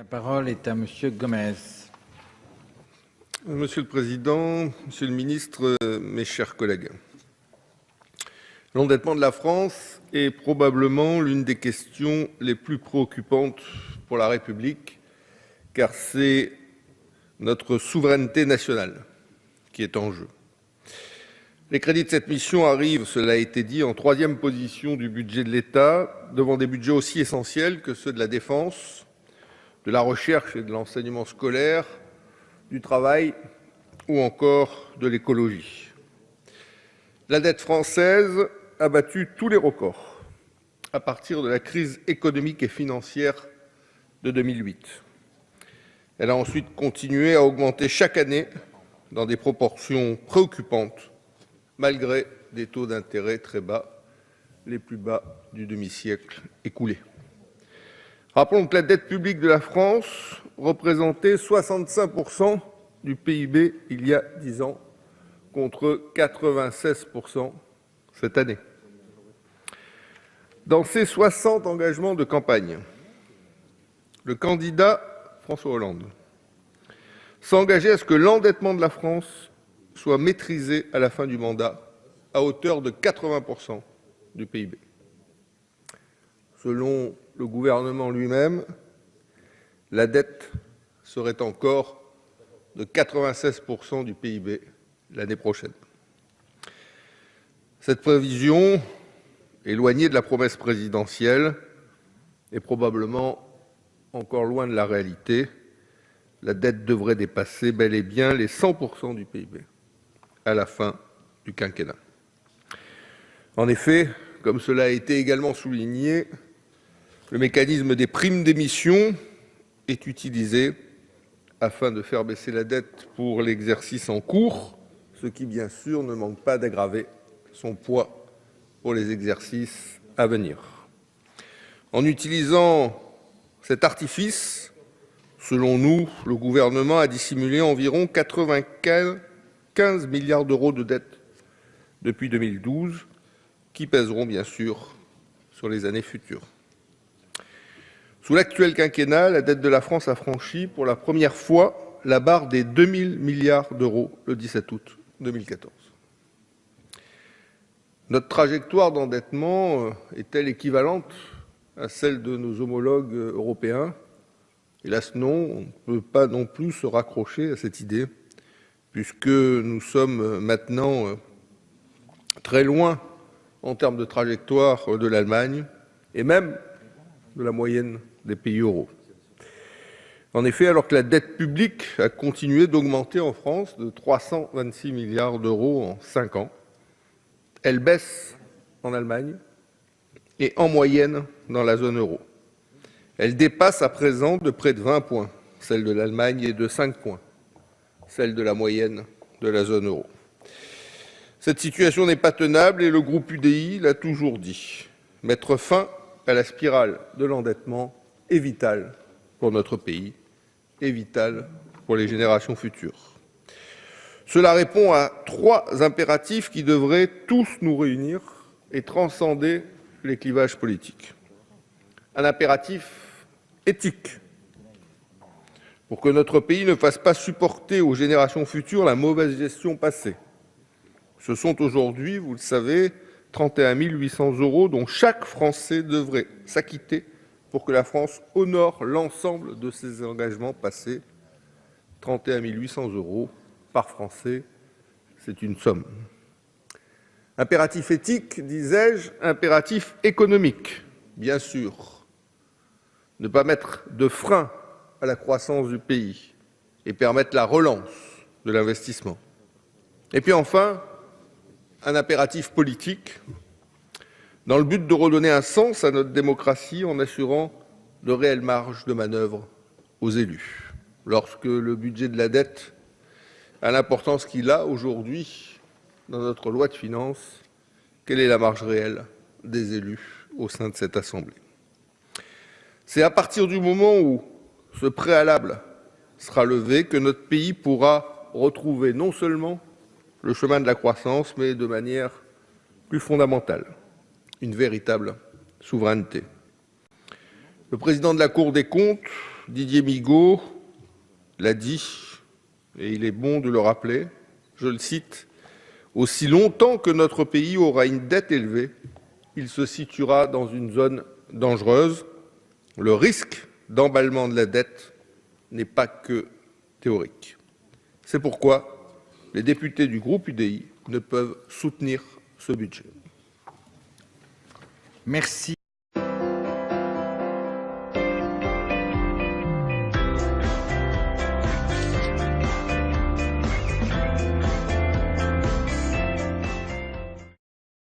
parole est à Monsieur Gomes. Monsieur le Président, Monsieur le Ministre, mes chers collègues, l'endettement de la France est probablement l'une des questions les plus préoccupantes pour la République, car c'est notre souveraineté nationale qui est en jeu. Les crédits de cette mission arrivent, cela a été dit, en troisième position du budget de l'État, devant des budgets aussi essentiels que ceux de la défense, de la recherche et de l'enseignement scolaire, du travail ou encore de l'écologie. La dette française a battu tous les records à partir de la crise économique et financière de 2008. Elle a ensuite continué à augmenter chaque année dans des proportions préoccupantes, malgré des taux d'intérêt très bas, les plus bas du demi-siècle écoulé. Rappelons que la dette publique de la France représentait 65% du PIB il y a 10 ans, contre 96% cette année. Dans ses 60 engagements de campagne, le candidat François Hollande s'engageait à ce que l'endettement de la France soit maîtrisé à la fin du mandat à hauteur de 80% du PIB. Selon le gouvernement lui-même, la dette serait encore de 96% du PIB l'année prochaine. Cette prévision, éloignée de la promesse présidentielle, est probablement encore loin de la réalité. La dette devrait dépasser bel et bien les 100% du PIB à la fin du quinquennat. En effet, comme cela a été également souligné, le mécanisme des primes d'émission est utilisé afin de faire baisser la dette pour l'exercice en cours, ce qui, bien sûr, ne manque pas d'aggraver son poids pour les exercices à venir. En utilisant cet artifice, selon nous, le gouvernement a dissimulé environ 95 milliards d'euros de dette depuis 2012, qui pèseront, bien sûr, sur les années futures. Sous l'actuel quinquennat, la dette de la France a franchi pour la première fois la barre des 2 000 milliards d'euros le 17 août 2014. Notre trajectoire d'endettement est-elle équivalente à celle de nos homologues européens? Hélas non, on ne peut pas non plus se raccrocher à cette idée, puisque nous sommes maintenant très loin en termes de trajectoire de l'Allemagne et même de la moyenne des pays euros. En effet, alors que la dette publique a continué d'augmenter en France de 326 milliards d'euros en 5 ans, elle baisse en Allemagne et en moyenne dans la zone euro. Elle dépasse à présent de près de 20 points celle de l'Allemagne et de 5 points celle de la moyenne de la zone euro. Cette situation n'est pas tenable et le groupe UDI l'a toujours dit. Mettre fin à la spirale de l'endettement est vital pour notre pays et vital pour les générations futures. Cela répond à 3 impératifs qui devraient tous nous réunir et transcender les clivages politiques. Un impératif éthique, pour que notre pays ne fasse pas supporter aux générations futures la mauvaise gestion passée. Ce sont aujourd'hui, vous le savez, 31 800 € dont chaque Français devrait s'acquitter pour que la France honore l'ensemble de ses engagements passés. 31 800 € par Français, c'est une somme. Impératif éthique, disais-je, impératif économique, bien sûr. Ne pas mettre de frein à la croissance du pays et permettre la relance de l'investissement. Et puis enfin, un impératif politique, dans le but de redonner un sens à notre démocratie en assurant de réelles marges de manœuvre aux élus. Lorsque le budget de la dette a l'importance qu'il a aujourd'hui dans notre loi de finances, quelle est la marge réelle des élus au sein de cette Assemblée? C'est à partir du moment où ce préalable sera levé que notre pays pourra retrouver non seulement le chemin de la croissance, mais de manière plus fondamentale, une véritable souveraineté. Le président de la Cour des comptes Didier Migaud l'a dit, et il est bon de le rappeler, je le cite, « Aussi longtemps que notre pays aura une dette élevée, il se situera dans une zone dangereuse. Le risque d'emballement de la dette n'est pas que théorique. » C'est pourquoi les députés du groupe UDI ne peuvent soutenir ce budget. Merci.